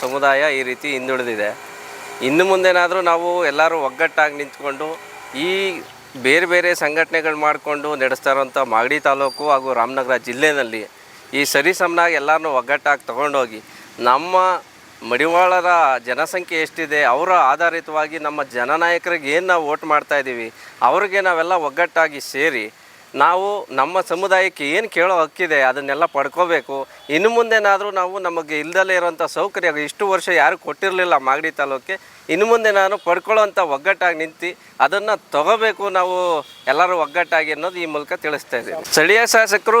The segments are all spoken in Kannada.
ಸಮುದಾಯ ಈ ರೀತಿ ಹಿಂದುಳಿದಿದೆ. ಇನ್ನು ಮುಂದೇನಾದರೂ ನಾವು ಎಲ್ಲರೂ ಒಗ್ಗಟ್ಟಾಗಿ ನಿಂತ್ಕೊಂಡು ಈ ಬೇರೆ ಬೇರೆ ಸಂಘಟನೆಗಳು ಮಾಡಿಕೊಂಡು ನಡೆಸ್ತಾ ಇರೋಂಥ ಮಾಗಡಿ ತಾಲೂಕು ಹಾಗೂ ರಾಮನಗರ ಜಿಲ್ಲೆಯಲ್ಲಿ ಈ ಸರಿಸಮನಾಗಿ ಎಲ್ಲರನ್ನೂ ಒಗ್ಗಟ್ಟಾಗಿ ತೊಗೊಂಡೋಗಿ ನಮ್ಮ ಮಡಿವಾಳರ ಜನಸಂಖ್ಯೆ ಎಷ್ಟಿದೆ ಅವರ ಆಧಾರಿತವಾಗಿ ನಮ್ಮ ಜನನಾಯಕರಿಗೆ ಏನು ನಾವು ವೋಟ್ ಮಾಡ್ತಾಯಿದ್ದೀವಿ ಅವ್ರಿಗೆ ನಾವೆಲ್ಲ ಒಗ್ಗಟ್ಟಾಗಿ ಸೇರಿ ನಾವು ನಮ್ಮ ಸಮುದಾಯಕ್ಕೆ ಏನು ಕೇಳೋ ಹಕ್ಕಿದೆ ಅದನ್ನೆಲ್ಲ ಪಡ್ಕೋಬೇಕು. ಇನ್ನು ಮುಂದೆನಾದರೂ ನಾವು ನಮಗೆ ಇಲ್ದಲೇ ಇರೋಂಥ ಸೌಕರ್ಯ ಇಷ್ಟು ವರ್ಷ ಯಾರು ಕೊಟ್ಟಿರಲಿಲ್ಲ ಮಾಗಡಿ ತಾಲೂಕಿಗೆ, ಇನ್ನು ಮುಂದೆ ನಾನು ಪಡ್ಕೊಳ್ಳೋಂಥ ಒಗ್ಗಟ್ಟಾಗಿ ನಿಂತು ಅದನ್ನು ತಗೋಬೇಕು ನಾವು ಎಲ್ಲರೂ ಒಗ್ಗಟ್ಟಾಗಿ ಅನ್ನೋದು ಈ ಮೂಲಕ ತಿಳಿಸ್ತಾ ಇದ್ದೀವಿ. ಸ್ಥಳೀಯ ಶಾಸಕರು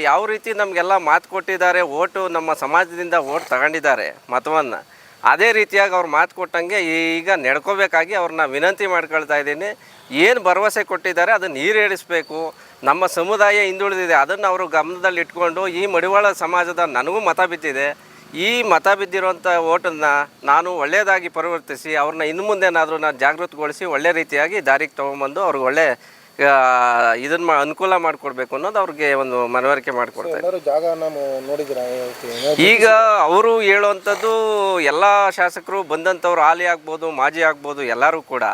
ಯಾವ ರೀತಿ ನಮಗೆಲ್ಲ ಮಾತು ಕೊಟ್ಟಿದ್ದಾರೆ, ಓಟು ನಮ್ಮ ಸಮಾಜದಿಂದ ಓಟ್ ತಗೊಂಡಿದ್ದಾರೆ ಮತವನ್ನು, ಅದೇ ರೀತಿಯಾಗಿ ಅವ್ರು ಮಾತು ಕೊಟ್ಟಂಗೆ ಈಗ ನಡ್ಕೋಬೇಕಾಗಿ ಅವ್ರನ್ನ ವಿನಂತಿ ಮಾಡ್ಕೊಳ್ತಾ ಇದ್ದೀನಿ. ಏನು ಭರವಸೆ ಕೊಟ್ಟಿದ್ದಾರೆ ಅದನ್ನು ಈಡೇರಿಸಬೇಕು. ನಮ್ಮ ಸಮುದಾಯ ಹಿಂದುಳಿದಿದೆ ಅದನ್ನು ಅವರು ಗಮನದಲ್ಲಿ ಇಟ್ಕೊಂಡು ಈ ಮಡಿವಾಳ ಸಮಾಜದ ನನಗೂ ಮತ ಬಿದ್ದಿದೆ, ಈ ಮತ ಬಿದ್ದಿರುವಂಥ ಓಟನ್ನು ನಾನು ಒಳ್ಳೆಯದಾಗಿ ಪರಿವರ್ತಿಸಿ ಅವ್ರನ್ನ ಇನ್ನು ಮುಂದೆನಾದರೂ ನಾನು ಜಾಗೃತಗೊಳಿಸಿ ಒಳ್ಳೆ ರೀತಿಯಾಗಿ ದಾರಿಗೆ ತೊಗೊಂಬಂದು ಅವ್ರಿಗೆ ಒಳ್ಳೆ ಇದನ್ನು ಅನುಕೂಲ ಮಾಡಿಕೊಡ್ಬೇಕು ಅನ್ನೋದು ಅವ್ರಿಗೆ ಒಂದು ಮನವರಿಕೆ ಮಾಡಿಕೊಡ್ತಾರೆ. ಈಗ ಅವರು ಹೇಳುವಂಥದ್ದು ಎಲ್ಲ ಶಾಸಕರು ಬಂದಂಥವ್ರು ಹಾಲಿ ಆಗ್ಬೋದು ಮಾಜಿ ಆಗ್ಬೋದು ಎಲ್ಲರೂ ಕೂಡ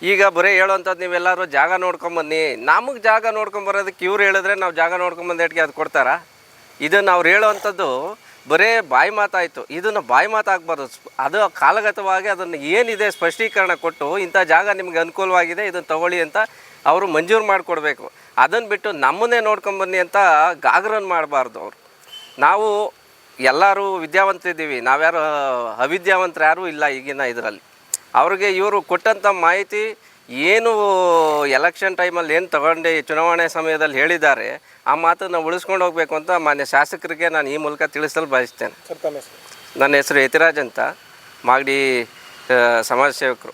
ಈಗ ಬರೀ ಹೇಳುವಂಥದ್ದು ನೀವೆಲ್ಲರೂ ಜಾಗ ನೋಡ್ಕೊಂಬನ್ನಿ, ನಮಗೆ ಜಾಗ ನೋಡ್ಕೊಂಬರೋದಕ್ಕೆ ಇವ್ರು ಹೇಳಿದ್ರೆ ನಾವು ಜಾಗ ನೋಡ್ಕೊಂಬಂದೇಟಿಗೆ ಅದು ಕೊಡ್ತಾರಾ? ಇದನ್ನು ಅವ್ರು ಹೇಳುವಂಥದ್ದು ಬರೀ ಬಾಯಿ ಮಾತಾಯಿತು, ಇದನ್ನು ಬಾಯಿ ಮಾತಾಗಬಾರ್ದು. ಅದು ಕಾಲಗತವಾಗಿ ಅದನ್ನು ಏನಿದೆ ಸ್ಪಷ್ಟೀಕರಣ ಕೊಟ್ಟು ಇಂಥ ಜಾಗ ನಿಮಗೆ ಅನುಕೂಲವಾಗಿದೆ ಇದನ್ನು ತಗೊಳ್ಳಿ ಅಂತ ಅವರು ಮಂಜೂರು ಮಾಡಿಕೊಡ್ಬೇಕು. ಅದನ್ನು ಬಿಟ್ಟು ನಮ್ಮನ್ನೇ ನೋಡ್ಕೊಂಬನ್ನಿ ಅಂತ ಗಾಗ್ರನ್ ಮಾಡಬಾರ್ದು. ಅವರು ನಾವು ಎಲ್ಲರೂ ವಿದ್ಯಾವಂತರಿದ್ದೀವಿ, ನಾವ್ಯಾರು ಅವಿದ್ಯಾವಂತರು ಯಾರೂ ಇಲ್ಲ ಈಗಿನ ಇದರಲ್ಲಿ. ಅವ್ರಿಗೆ ಇವರು ಕೊಟ್ಟಂಥ ಮಾಹಿತಿ ಏನು ಎಲೆಕ್ಷನ್ ಟೈಮಲ್ಲಿ ಏನು ತಗೊಂಡು ಚುನಾವಣೆ ಸಮಯದಲ್ಲಿ ಹೇಳಿದ್ದಾರೆ ಆ ಮಾತನ್ನು ಉಳಿಸ್ಕೊಂಡು ಹೋಗಬೇಕು ಅಂತ ಮಾನ್ಯ ಶಾಸಕರಿಗೆ ನಾನು ಈ ಮೂಲಕ ತಿಳಿಸಲು ಬಯಸ್ತೇನೆ. ನನ್ನ ಹೆಸರು ಯತಿರಾಜ್ ಅಂತ, ಮಾಗಡಿ ಸಮಾಜ ಸೇವಕರು.